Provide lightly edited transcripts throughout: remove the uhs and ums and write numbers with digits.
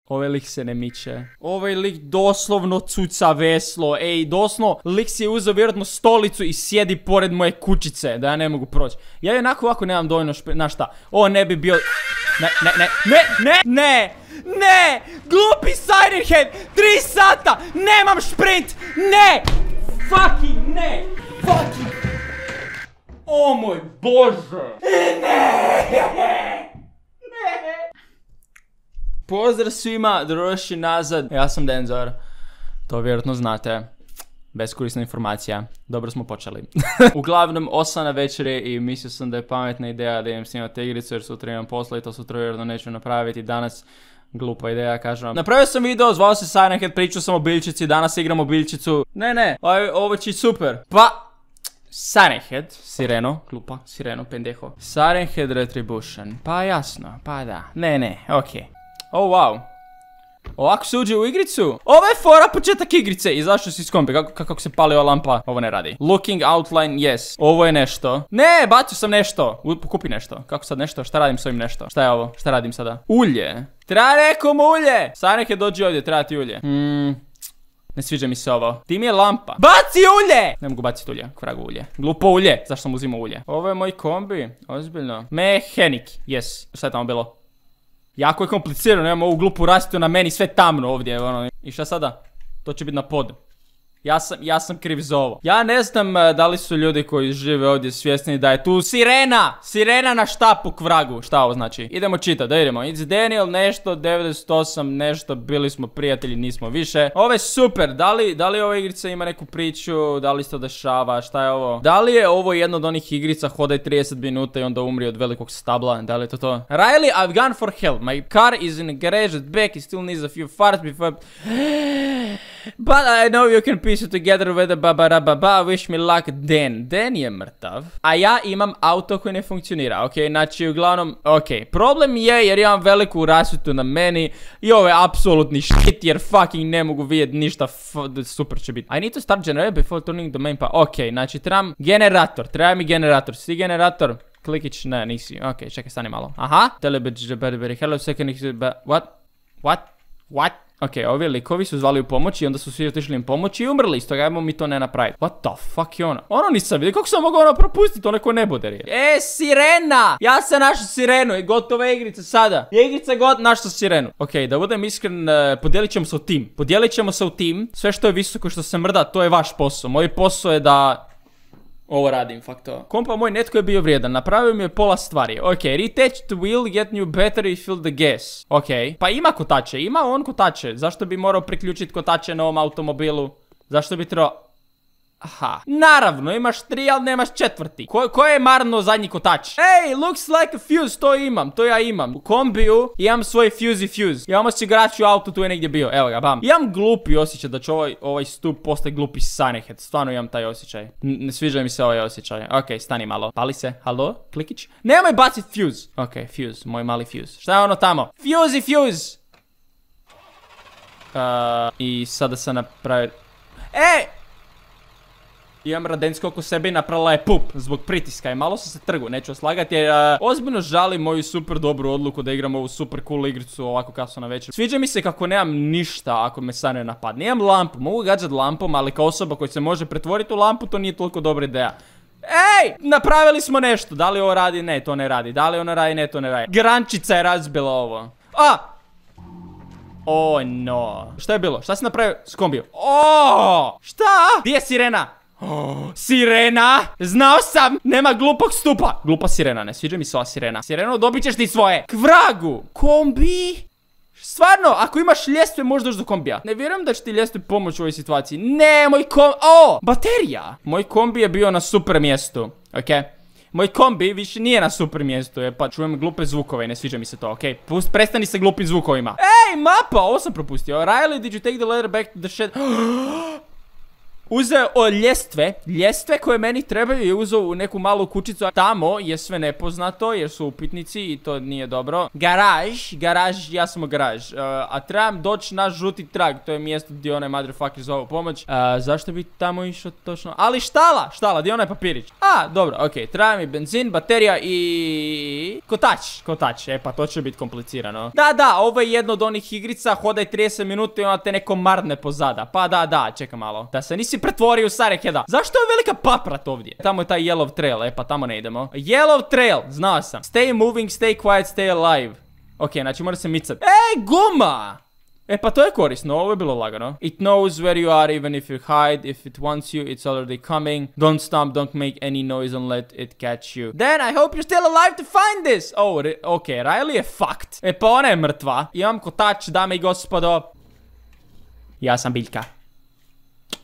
Ovaj lik se ne miče. Ovaj lik doslovno cuca veslo. Ej, doslovno, lik si je uzeo vjerojatno stolicu i sjedi pored moje kućice. Da ja ne mogu proći. Ja i onako ovako nemam dovoljno na šta. Ovo ne bi bio... Ne! Glupi Siren Head! 3 sata! Nemam šprint! Ne! Fucking ne! Fucking... O moj Bože! Ne! Pozdrav svima, došli nazad. Ja sam Denzor. To vjerojatno znate. Beskorisna informacija. Dobro smo počeli. Uglavnom, 8 na večeri i mislio sam da je pametna ideja da idem snimati igricu jer sutra imam posla i to sutra vjerojatno neću napraviti. Danas, glupa ideja, kažem vam. Napravio sam video, zvao se Siren Head, pričao sam o biljčici, danas igramo biljčicu. Ne, ovo će super. Pa... Siren Head, Sireno, glupa, Sireno, pendeho. Siren Head Retribution, pa jasno, pa da. Ne, okej. Oh, wow. Ovako se uđe u igricu. Ovo je fora početak igrice. Izašao si iz kombi. Kako se pali ova lampa? Ovo ne radi. Looking outline, yes. Ovo je nešto. Ne, bacio sam nešto. Kupi nešto. Kako sad nešto? Šta radim s ovim nešto? Šta je ovo? Šta radim sada? Ulje. Treba nekom ulje. Siren Head dođi ovdje, treba ti ulje. Ne sviđa mi se ovo. Ti mi je lampa. Baci ulje! Ne mogu baciti ulje. Kvragu ulje. Glupo ulje. Zašto sam uzimao ulje? Ovo je moj kombi. Ozbiljno. Mehanik. Yes. Šta je tamo bilo? Jako je komplicirano, imam ovu glupu rasvjetu na meni, sve tamno ovdje, ono. I šta sada? To će biti na pod. Ja sam kriv za ovo. Ja ne znam da li su ljudi koji žive ovdje svjesni da je tu sirena! Sirena na štapu k vragu. Šta ovo znači? Idemo čitati, da idemo. It's Daniel nešto, 98 nešto, bili smo prijatelji, nismo više. Ovo je super, da li ova igrica ima neku priču, da li se to dešava, šta je ovo? Da li je ovo jedna od onih igrica, hodaj 30 minuta i onda umri od velikog stabla, da li je to to? Riley, I've gone for help. My car is in the garage at back, it still needs a few farts before... But I know you can piece it together with a ba-ba-ra-ba-ba, wish me luck, Dan. Dan je mrtav. A ja imam auto koji ne funkcionira, ok? Znači, uglavnom, ok. Problem je jer imam veliku rasvjetu na meni i ovo je apsolutni shit jer fucking ne mogu vidjeti ništa, super će biti. I need to start generator before turning the main pa, ok, znači trebam generator, treba mi generator, si generator? Klikić, ne, nisi, ok, čekaj, stani malo. Aha, hello second, what? Ok, ovi likovi su zvali u pomoć i onda su svi otišli im pomoći i umrli, stoga ajmo mi to ne napraviti. What the fuck je ono? Ono nisam vidio, kako sam mogao ono propustiti, ono ko ne bude je. Sirena! Ja sam našao sirenu i gotova igrica sada. Je igrica našao sirenu. Ok, da budem iskren, podijelit ćemo se u tim. Sve što je visoko, što se mrda, to je vaš posao. Moj posao je da... Ovo radim, fakto. Kompa moj netko je bio vrijedan, napravio mi je pola stvari. Ok, retach the wheel, get new battery, fill the gas. Ok, pa ima kotače, ima on kotače. Zašto bi morao priključiti kotače na ovom automobilu? Zašto bi trebao... Aha, naravno, imaš 3, ali nemaš 4. Ko je marno zadnji kotač? Ej, looks like a fuse, to ja imam. U kombiju imam svoj fuse. Imam osigurač u autu, tu je negdje bio, evo ga, bam. Imam glupi osjećaj da će ovaj stup postati glupi Siren Head. Stvarno imam taj osjećaj. Ne sviđa mi se ovaj osjećaj. Ok, stani malo. Pali se, halo, klikić. Nemoj bacit fuse. Ok, fuse, moj mali fuse. Šta je ono tamo? Fuse! I sada sam napravio... Imam radensko oko sebe i napravila je pup zbog pritiska i malo sam se trgu, neću oslagati jer ozbiljno žalim moju super dobru odluku da igram ovu super cool igricu ovako kasno na večer. Sviđa mi se kako nemam ništa ako me sad ne napadne. Nemam lampu, mogu gađati lampom, ali kao osoba koja se može pretvoriti u lampu to nije toliko dobra ideja. Ej, napravili smo nešto, da li ovo radi? Ne, to ne radi. Da li ono radi? Ne, to ne radi. Grančica je razbila ovo. Oh no. Šta je bilo? Šta si napravio s kombijom? Šta? Gdje je sirena? Sirena! Znao sam! Nema glupog stupa! Glupa sirena, ne sviđa mi se ova sirena. Sireno, dobit ćeš ti svoje. K vragu! Kombi? Stvarno, ako imaš ljestve možda doći do kombija. Ne vjerujem da će ti ljestve pomoći u ovoj situaciji. Ne, moj kombi... baterija! Moj kombi je bio na super mjestu. Ok? Moj kombi više nije na super mjestu. Pa čujem glupe zvukove i ne sviđa mi se to, ok? Prestani se glupim zvukovima. Ej, mapa! Ovo sam propustio. Riley, did you take the letter back to the shed? uzeo ljestve koje meni trebaju je uzeo u neku malu kućicu, a tamo je sve nepoznato jer su upitnici i to nije dobro. Garaž, ja sam u garaž. A trebam doći na žuti trag, to je mjesto gdje onaj motherfucker zove pomoć. Zašto bi tamo išao točno? Ali štala, gdje onaj papirić? Dobro, okej, treba mi benzin, baterija i... kotač, pa to će biti komplicirano. Da, ovo je jedno od onih igrica, hodaj 30 minuta i onda te neko marne pozada. Pa da, čekaj malo. Da se nisi pretvorio u Sareheada. Zašto je velika paprat ovdje? Tamo je taj Yellow Trail, pa tamo ne idemo. Yellow Trail, znao sam. Stay moving, stay quiet, stay alive. Okej, znači mora se micat. Guma! Pa to je korisno, ovo je bilo lagano. It knows where you are even if you hide. If it wants you, it's already coming. Don't stop, don't make any noise and let it catch you. Then I hope you're still alive to find this. Okay, Riley je fucked. Pa ona je mrtva. Imam kotač, dame i gospodo. Ja sam biljka.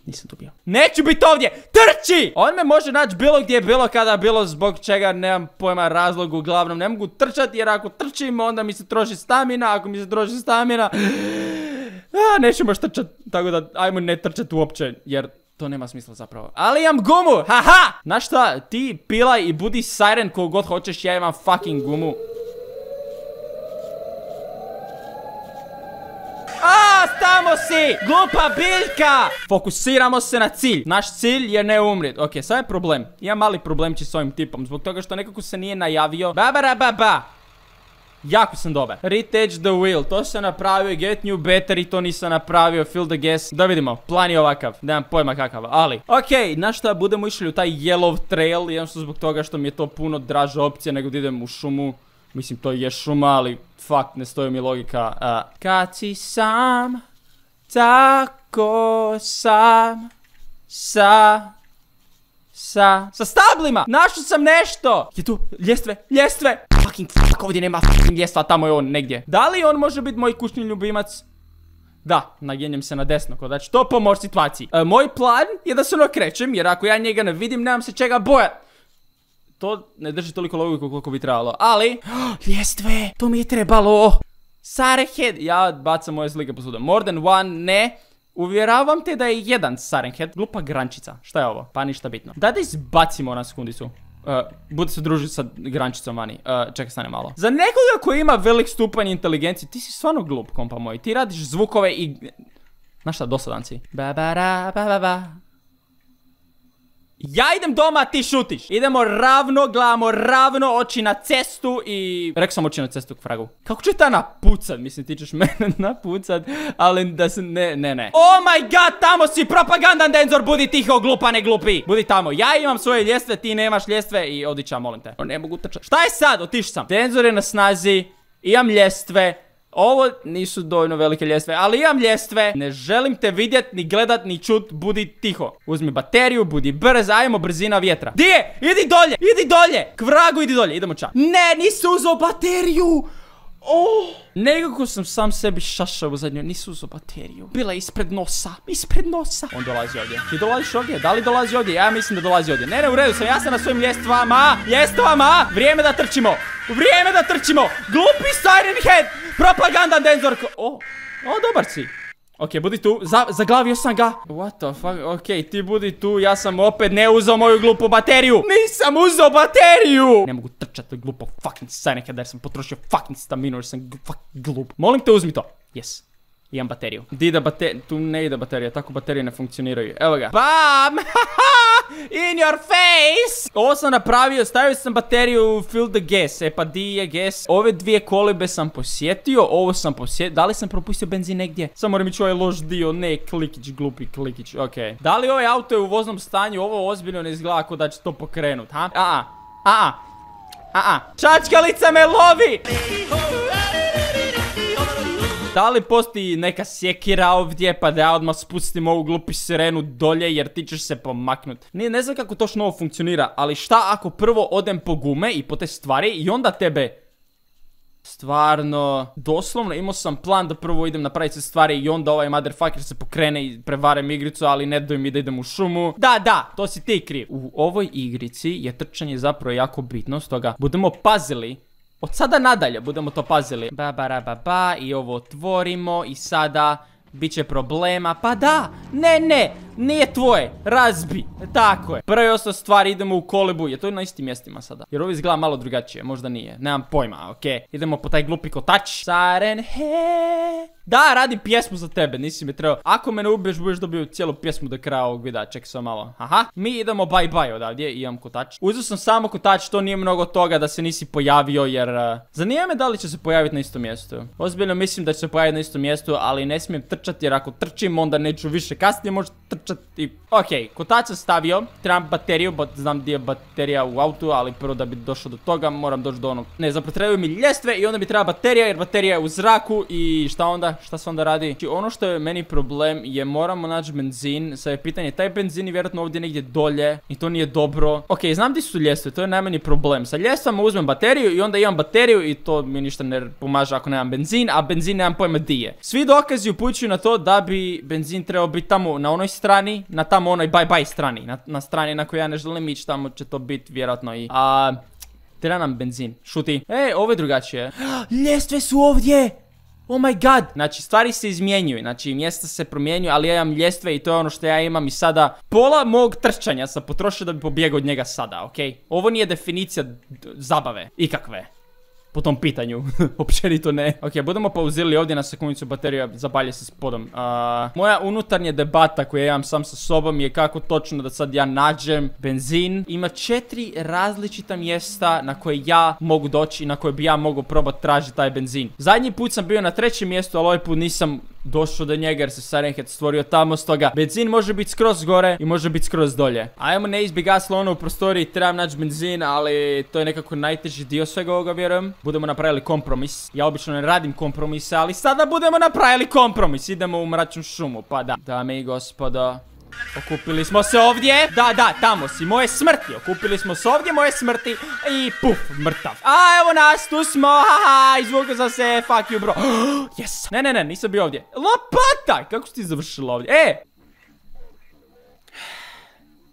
Nisam tu bio. Neću biti ovdje! Trči! On me može naći bilo gdje, bilo kada, bilo zbog čega, nemam pojma razlogu. Uglavnom ne mogu trčati jer ako trčim onda mi se troši stamina. Ako mi se troši stamina... neću baš trčati. Tako da ajmo ne trčati uopće jer to nema smisla zapravo. Ali imam gumu! Haha! Znaš šta? Ti pilaj i budi siren koliko god hoćeš, ja imam fucking gumu. Tamo si! Glupa biljka! Fokusiramo se na cilj. Naš cilj je ne umrit. Ok, sad je problem. Imam mali problemči s ovim tipom. Zbog toga što nekako se nije najavio. Jako sam dobar. Retouch the wheel. To sam napravio. Get new battery. To nisam napravio. Fill the gas. Da vidimo. Plan je ovakav. Nemam pojma kakav. Ali. Ok, znaš šta? Budemo išli u taj Yellow Trail. Jednostavno zbog toga što mi je to puno draža opcija nego da idem u šumu. Mislim, to je šuma, ali fuck, ne stoji mi logika. Kad si sam, tako sam, sa stablima. Našao sam nešto. Je tu, ljestve. Fucking fuck, ovdje nema fucking ljestva, tamo je on negdje. Da li on može biti moj kućni ljubimac? Da, naginjem se na desno, ko da će to pomoći situaciji. Moj plan je da se okrećem, jer ako ja njega ne vidim, nemam se čega bojat. To ne drži toliko logiku koliko bi trebalo, ali... ljestve, to mi je trebalo. Sarehead, ja bacam moje slike posuda. More than one, ne. Uvjeravam te da je jedan Sarehead. Glupa grančica, šta je ovo? Pa ništa bitno. Da izbacimo na sekundicu. Budi se družiti sa grančicom vani. Čekaj, stane malo. Za nekoga koji ima velik stupanj inteligencije, ti si stvarno glup, kompa moj. Ti radiš zvukove i... znaš šta, dosadan si. Ja idem doma, a ti šutiš. Idemo ravno, gledamo ravno, oči na cestu i... rekao sam oči na cestu k fragu. Kako će ta napucat? Mislim, ti ćeš mene napucat, ali da se... ne. Oh my god, tamo si propagandan Denzor, budi tiho, glupa, ne glupi. Budi tamo, ja imam svoje ljestve, ti nemaš ljestve i odića, molim te. Ne mogu trčat. Šta je sad? Otiš sam. Denzor je na snazi, imam ljestve. Ovo nisu dovoljno velike ljestve, ali imam ljestve. Ne želim te vidjet, ni gledat, ni čut, budi tiho. Uzmi bateriju, budi brz, ajmo brzina vjetra. Di je? Idi dolje! K vragu idi dolje, idemo čak. Ne, nisi uzeo bateriju! Nekako sam sam sebi šašao u zadnju, nisi uzeo bateriju. Bila je ispred nosa. On dolazi ovdje. Ti dolaziš ovdje? Da li dolazi ovdje? Ja mislim da dolazi ovdje. Ne, u redu sam, ja sam na svojim ljestvama. Vrijeme da trčimo. Glupi Siren Head. Propaganda Denzor. Dobar si. Ok, budi tu, zaglavio sam ga. What the fuck, ok, ti budi tu, ja sam opet ne uzeo moju glupu bateriju. Nisam uzeo bateriju. Ne mogu trčati glupo fucking Siren Head jer sam potrošio fucking staminu jer sam fucking glup. Molim te, uzmi to. Yes. Imam bateriju. Di da baterija, tu ne ide baterija, tako baterije ne funkcioniraju. Evo ga. Bam! In your face! Ovo sam napravio, stavio sam bateriju, fill the gas. Pa di je gas? Ove dvije kolibe sam posjetio, ovo sam posjetio. Da li sam propustio benzin negdje? Samo moram ići ovaj loš dio, ne, klikić, glupi klikić, okej. Da li ovaj auto je u voznom stanju? Ovo ozbiljno ne izgleda ako da će to pokrenut, ha? Čačkalica me lovi! Da li postoji neka sjekira ovdje pa da ja odmah spustim ovu glupi sirenu dolje jer ti ćeš se pomaknut. Ne znam kako točno ovo funkcionira, ali šta ako prvo odem po gume i po te stvari i onda tebe... Stvarno, doslovno imao sam plan da prvo idem napraviti sve stvari i onda ovaj motherfucker se pokrene i prevarem igricu, ali ne doj mi da idem u šumu. Da, to si ti kriv. U ovoj igrici je trčanje zapravo jako bitno, stoga budemo pazili. Od sada nadalje budemo to pazili. I ovo otvorimo i sada bit će problema. Pa da, ne, Nije tvoje, razbi. Tako je. Prvo i ostalo stvari, idemo u kolibu. Je to na istim mjestima sada? Jer ovo izgleda malo drugačije, možda nije. Nemam pojma, okej. Idemo po taj glupi kotač. Siren Head. Da, radim pjesmu za tebe, nisi mi trebao. Ako me ne ubiješ, budeš dobio cijelu pjesmu do kraja ovog videa, čekaj samo malo. Aha, mi idemo bye bye odavdje, imam kotač. Uzeo sam samo kotač, to nije mnogo toga da se nisi pojavio jer... zanima me da li će se pojaviti na istom mjestu. Ozbiljno mislim da će se pojaviti na istom mjestu, ali ne smijem trčati jer ako trčim onda neću više kasnije možda trčati. Okej, kotač sam stavio, trebam bateriju, znam gdje je baterija u autu, ali prvo da bi došao do toga moram doći do onog... Ne, zapravo trebaju mi ljestve i onda mi treba baterija jer baterija je u zraku i šta onda? Šta se onda radi? Znači ono što je meni problem je moramo naći benzin. Sad je pitanje, taj benzin je vjerojatno ovdje negdje dolje i to nije dobro. Ok, znam gdje su ljestve, to je najmanji problem. Sa ljestvama uzmem bateriju i onda imam bateriju i to mi ništa ne pomaže ako nemam benzin, a benzin nemam pojma di je. Svi dokazi upućuju na to da bi benzin trebao biti tamo na onoj strani, na tamo onoj bye bye strani, na strani na kojoj ja ne želim ići, tamo će to biti vjerojatno i... treba nam benzin, šuti. Ovo je drugačije. Ljestve su ovdje! Oh my god! Znači, stvari se izmjenjuju, znači, mjesta se promjenjuju, ali ja imam ljestve i to je ono što ja imam i sada pola mog trčanja sam potrošio da bi pobjegao od njega sada, okej? Ovo nije definicija zabave, ikakve. Po tom pitanju, općenito ne. Ok, budemo pauzirali ovdje na sekundicu, baterija zabalje se s podom. Moja unutarnja debata koju ja imam sam sa sobom je kako točno da sad ja nađem benzin. Ima 4 različita mjesta na koje ja mogu doći i na koje bi ja mogao probati tražiti taj benzin. Zadnji put sam bio na 3. mjestu, ali ovaj put nisam došao do njega jer se Siren Head stvorio tamo, stoga benzin može biti skroz gore i može biti skroz dolje. Ajmo ne izbjegaslo ono u prostoriji, trebam naći benzin, ali to je nekako najteži dio svega ovoga, vjerujem. Budemo napravili kompromis. Ja obično ne radim kompromise, ali sada budemo napravili kompromis. Idemo u mračnu šumu, pa da. Dame i gospodo, okupili smo se ovdje. Da, tamo si, moje smrti. Okupili smo se ovdje, moje smrti. I puf, mrtav. A evo nas, tu smo, haha, izvukao sam se, fuck you bro. Yes. Ne, nisam bio ovdje. Lopata, kako si ti završila ovdje?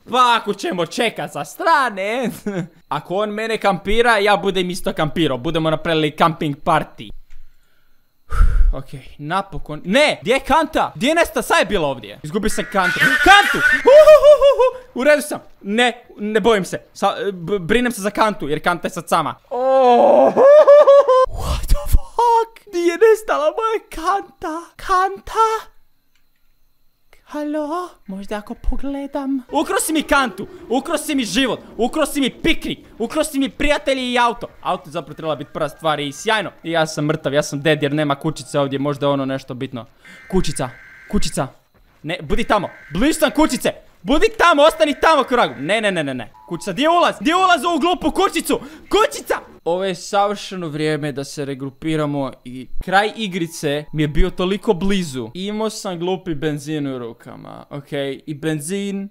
Pa ako ćemo čekat sa strane. Ako on mene kampira, ja budem isto kampirao. Budemo napravili camping party. Ok, napokon. Ne, gdje je kanta? Gdje je Nesta? Sad je bila ovdje. Izgubio sam kantu. Kantu! U redu sam. Ne bojim se. Brinem se za kantu, jer kanta je sad sama. What the fuck? Gdje je nestala moja kanta? Kanta? Halo? Možda ako pogledam... Ukro si mi kantu, ukro si mi život, ukro si mi piknik, ukro si mi prijatelji i auto. Auto je zapravo trebala biti prva stvar i sjajno. I ja sam mrtav, ja sam dead jer nema kućice ovdje, možda je ono nešto bitno. Kućica. Ne, budi tamo, blizu sam kućice. Budi tamo, ostani tamo, kuragu. Ne. Kućica, gdje je ulaz u ovu glupu kućicu? Kućica! Ovo je savršeno vrijeme da se regrupiramo i kraj igrice mi je bio toliko blizu. Imao sam glupi benzin u rukama, okej? I benzin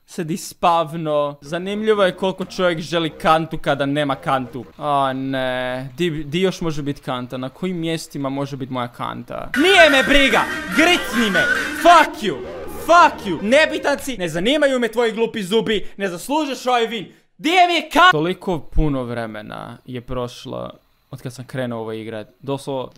se dispavno. Zanimljivo je koliko čovjek želi kantu kada nema kantu. Ne, di još može biti kanta? Na kojim mjestima može biti moja kanta? Nije me briga! Gricni me! Fuck you! Nebitan si! Ne zanimaju me tvoji glupi zubi! Ne zaslužeš ovaj vin! Gdje mi je kanta? Toliko puno vremena je prošlo od kad sam krenuo ovo igrat. Doslovno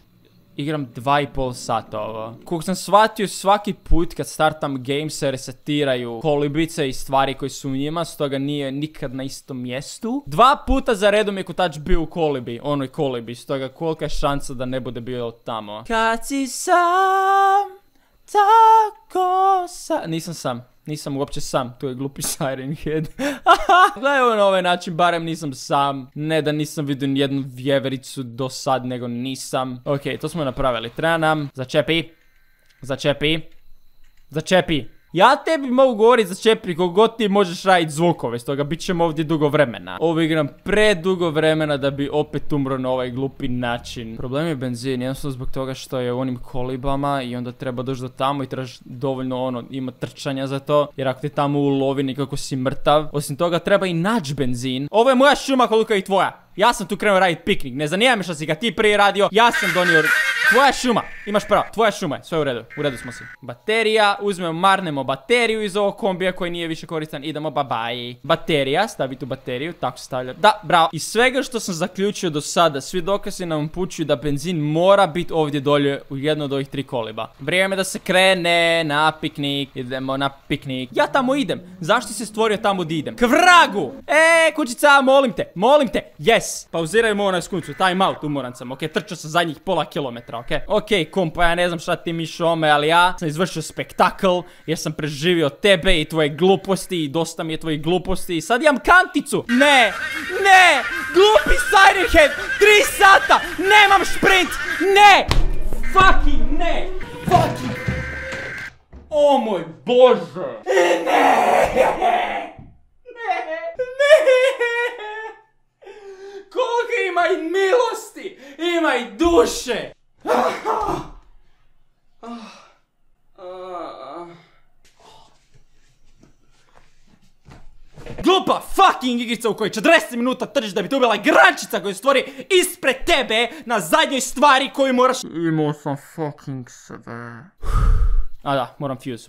igram 2,5 sata ovo. Kako sam shvatio, svaki put kad startam game se resetiraju kolibice i stvari koje su u njima, stoga nije nikad na istom mjestu. 2 puta za redom je kotač bio u kolibi, onoj kolibi, stoga kolika je šansa da ne bude bio tamo. Kad si sam, tako sam. Nisam uopće sam, tu je glupi Siren Head. Gledaj na ovaj način, barem nisam sam. Ne da nisam vidio nijednu vjevericu do sad, nego nisam. Ok, to smo napravili. Treba nam, začepi. Ja tebi mogu govoriti začepi koliko god ti možeš raditi zvukove, stoga bit ćemo ovdje dugo vremena. Ovo igram predugo vremena da bi opet umro na ovaj glupi način. Problem je benzin, jednostavno zbog toga što je u onim kolibama i onda treba doći do tamo i trebaš dovoljno ima trčanja za to. Jer ako te tamo ulovi nikako si mrtav. Osim toga treba i naći benzin. Ovo je moja šuma koliko je i tvoja. Ja sam tu krenuo raditi piknik. Ne zanima me što si ga ti prije radio. Ja sam donio... Tvoja šuma, imaš pravo, tvoja šuma je, sve u redu smo si. Baterija, uzmemo, marnemo bateriju iz ovog kombija koji nije više koristan, idemo, bye bye. Baterija, stavi tu bateriju, tako se stavlja, da, bravo. Iz svega što sam zaključio do sada, svi dokazi nam upućuju da benzin mora biti ovdje dolje u jedno od ovih 3 koliba. Vrijeme da se krene na piknik, idemo na piknik. Ja tamo idem, zašto si se stvorio tamo di idem? K vragu! Kućica, molim te, yes. Pauzirajmo ovo na skuncu, time out, umoran sam, ok, trčao sam zadnjih pola kilometra. Ok, kompa, ja ne znam šta ti miš ome, ali ja sam izvršio spektakl jer sam preživio tebe i tvoje gluposti i dosta mi je tvojih gluposti i sad imam kanticu. Ne, glupi Siren Head, 3 sata, nemam šprint, ne, fucking ne. O moj Bože. Ne. Koliko ima i milosti, ima i duše. Glupa fucking igrica u kojoj 40 minuta trčiš da bi te ubila grančica koju stvori ispred tebe na zadnjoj stvari koju moraš... Imao sam fucking sebe. A da,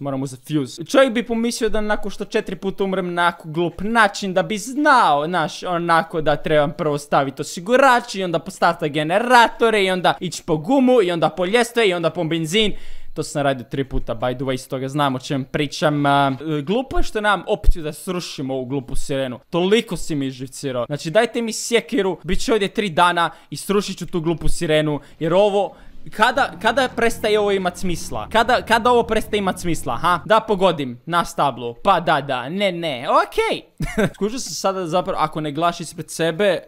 moram uzeti fuse. Čovjek bi pomislio da nakon što 4 puta umrem na glup način da bi znao, znaš, onako da trebam prvo staviti osigurač i onda postaviti generatore i onda ići po gumu i onda po ljestve i onda po benzin. To sam radio 3 puta, by the way, s toga znam o čem pričam. Glupo je što nemam opciju da srušim ovu glupu sirenu. Toliko si mi živcirao. Znači dajte mi sjekiru, bit će ovdje 3 dana i srušit ću tu glupu sirenu. Jer ovo... Kada prestaje ovo imat smisla? Kada ovo prestaje imat smisla, ha? Da pogodim na stablu. Pa da, ne, okej. Skužio sam sada zapravo, ako ne glaš ispred sebe,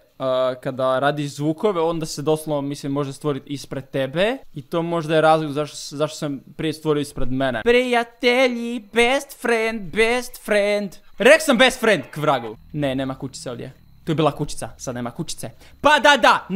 kada radiš zvukove, onda se doslovno, mislim, može stvoriti ispred tebe. I to možda je razlog zašto sam prije stvorio ispred mene. Prijatelji, best friend. Rekao sam best friend, k vragu. Ne, nema kućice ovdje. Tu je bila kućica, sad nema kućice. Pa da,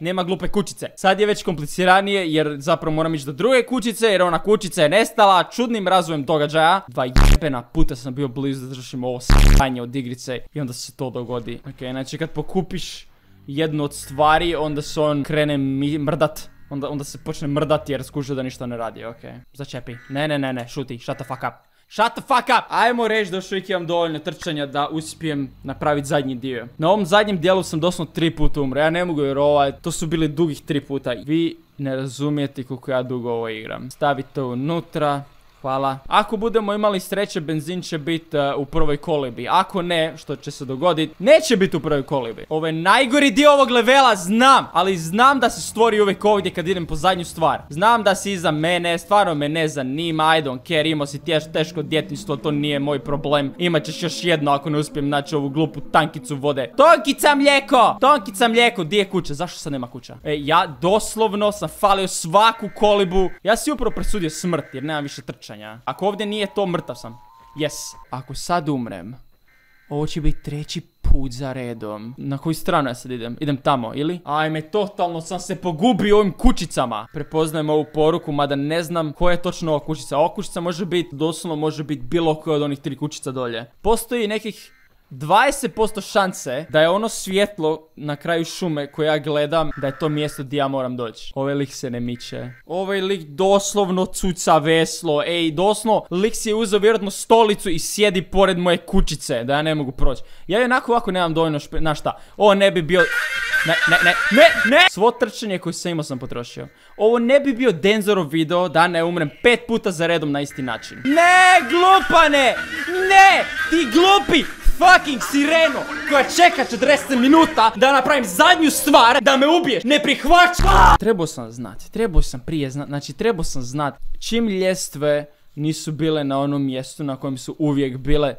nema glupe kućice. Sad je već kompliciranije jer zapravo moram ići do druge kućice jer ona kućica je nestala čudnim razvojem događaja. 2 jebena puta sam bio blizu da završim ovo s***anje od igrice i onda se to dogodi. Ok, znači kad pokupiš jednu od stvari onda se on krene mrdat. Onda se počne mrdati jer skužio da ništa ne radi, ok. Začepi. Ne, šuti, shut the fuck up. Shut the fuck up! Ajmo reći da još uvijek imam dovoljno trčanja da uspijem napraviti zadnji dio. Na ovom zadnjem dijelu sam doslovno 3 puta umro. Ja ne mogu vjerovati, to su bili dugih 3 puta. Vi ne razumijete koliko ja dugo ovo igram. Stavite to unutra. Hvala. Ako budemo imali sreće, benzin će biti u prvoj kolibi. Ako ne, što će se dogoditi, neće biti u prvoj kolibi. Ovo je najgori dio ovog levela, znam. Ali znam da se stvori uvijek ovdje kad idem po zadnju stvar. Znam da si iza mene, stvarno me ne zanima, I don't care, imao si teško djetinjstvo, to nije moj problem. Imat ćeš još jedno ako ne uspijem naći ovu glupu tankicu vode. Tonkica mlijeko, di je kuća? Zašto sad nema kuća? Ja doslovno sam falio svaku kolibu. Ja si upravo presudio smrt jer nemam više trčanja. Ako ovdje nije to, mrtav sam. Yes. Ako sad umrem, ovo će biti 3. put za redom. Na koju stranu ja sad idem? Idem tamo, ili? Ajme, totalno sam se pogubio ovim kućicama. Prepoznajem ovu poruku, mada ne znam koja je točno ova kućica. Ova kućica može biti, doslovno može biti bilo koja od onih 3 kućica dolje. Postoji nekih 20% šanse da je ono svjetlo na kraju šume koje ja gledam, da je to mjesto gdje ja moram doći. Ovaj lik se ne miče. Ovaj lik doslovno cuca veslo. Doslovno, lik si je uzeo vjerojatno stolicu i sjedi pored moje kućice, da ja ne mogu proći. Ja jednako ovako nemam dovoljno znaš šta, ovo ne bi bio... Ne! Svo trčanje koje sam imao sam potrošio. Ovo ne bi bio Denzorov video da ne umrem 5 puta za redom na isti način. Ne, glupane! Ne! Ti glupi! Fucking sireno koja čeka 40 minuta da napravim zadnju stvar da me ubiješ. Ne prihvaćam. Trebao sam znati čim ljestve nisu bile na onom mjestu na kojem su uvijek bile.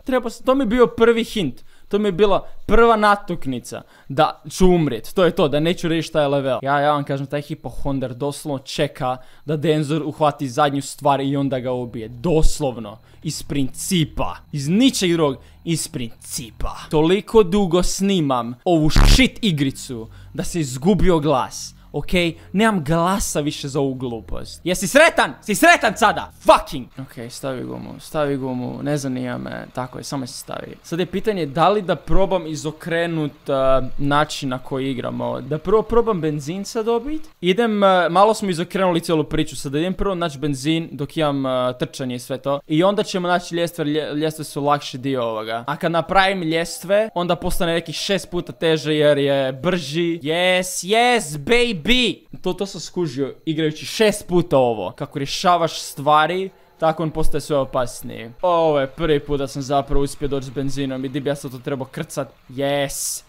To mi je bio prvi hint. To mi je bila prva natuknica da ću umrijet. To je to, da neću reći šta je level. Ja vam kažem, taj hipohonder doslovno čeka da Denzor uhvati zadnju stvar i onda ga ubije. Doslovno. Iz principa. Iz ničeg drugog. Iz principa. Toliko dugo snimam ovu shit igricu da se izgubio glas. okej? Nemam glasa više za ovu glupost. Jesi sretan? Si sretan sada? Fucking! Okej, stavi gumu, ne zanima me. Tako je, samo se stavi. Sad je pitanje da li da probam izokrenut način na koji igramo. Da prvo probam benzinca dobit. Malo smo izokrenuli cijelu priču, sad idem prvo naći benzin dok imam trčanje i sve to. I onda ćemo naći ljestve, ljestve su lakši dio ovoga. A kad napravim ljestve, onda postane nekih 6 puta teže jer je brži. Yes, baby! To sam skužio igrajući 6 puta ovo. Kako rješavaš stvari, tako on postaje sve opasniji. Ovo je prvi put da sam zapravo uspio doći s benzinom i di bi ja sad to trebao krcat. Yes!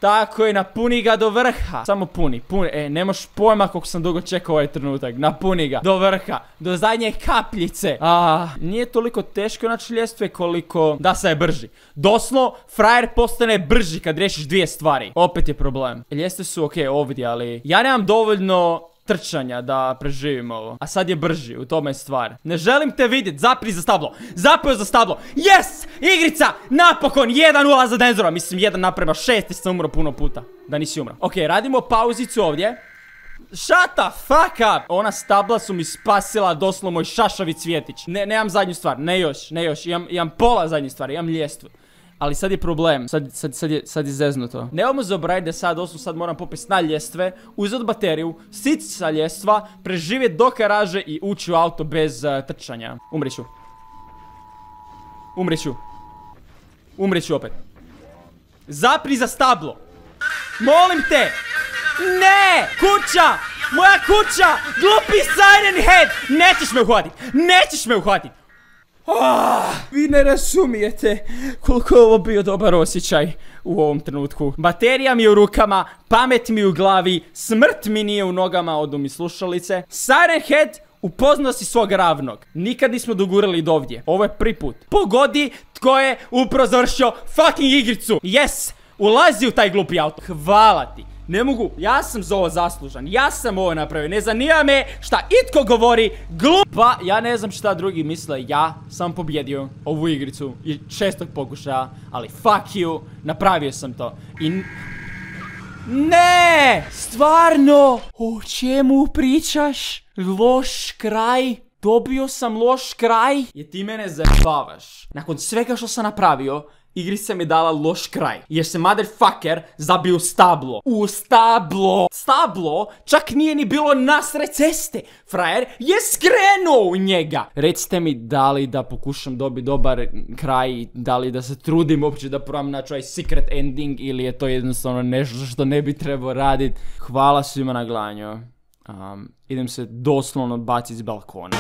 Tako je, napuni ga do vrha. Samo puni. Nemaš pojma koliko sam dugo čekao ovaj trenutak. Napuni ga do vrha. Do zadnje kapljice. Nije toliko teško naći ljestve koliko da se je brži. Doslovno, frajer postane brži kad riješiš dvije stvari. Opet je problem. Ljestve su okej ovdje, ali ja nemam dovoljno trčanja da preživim ovo. A sad je brži, u tome je stvar. Ne želim te vidjeti, zapri za stablo. Zapio za stablo. Yes! Igrica! Napokon! 1-0 za Denzora. Mislim 1:6 jer sam umro puno puta. Da nisi umro. Ok, radimo pauzicu ovdje. Shut the fuck up! Ona stabla su mi spasila doslovno moj šašavi cvjetić. Nemam zadnju stvar, ne još. Imam pola zadnje stvari, imam ljestvu. Ali sad je problem, sad je zeznuto. Nemamo zaboraviti da sad moram popis na ljestve, uzeti bateriju, sići sa ljestva, preživjeti do garaže i ući u auto bez trčanja. Umrit ću opet. Zapri za stablo. Molim te. Ne! Kuća! Moja kuća! Glupi Siren Head! Nećeš me uhvatit! Vi ne razumijete koliko je ovo bio dobar osjećaj u ovom trenutku. Baterija mi je u rukama, pamet mi je u glavi, smrt mi nije u nogama, odu mi slušalice. Siren Head, upoznao si svog ravnog. Nikad nismo dogurali do ovdje. Ovo je prvi put. Pogodi tko je upravo završio fucking igricu. Yes! Ulazi u taj glupi auto. Hvala ti. Ne mogu, ja sam za ovo zaslužan, ja sam ovo napravio, ne zanima me šta itko govori, glupa, ja ne znam šta drugi misle, ja sam pobjedio ovu igricu i 6. pokušaja, ali fuck you, napravio sam to i... Ne! Stvarno! O čemu pričaš? Loš kraj? Dobio sam loš kraj? Je ti mene zajebavaš? Nakon svega što sam napravio, igrica mi je dala loš kraj. Jer se motherfucker zabio u stablo. U stablo! Stablo čak nije ni bilo nasred ceste. Frajer je skrenuo u njega. Recite mi da li da pokušam dobiti dobar kraj, da li da se trudim uopće da probam naći ovaj secret ending ili je to jednostavno nešto što ne bi trebao raditi. Hvala svima na gledanju. Idem se doslovno baciti s balkona.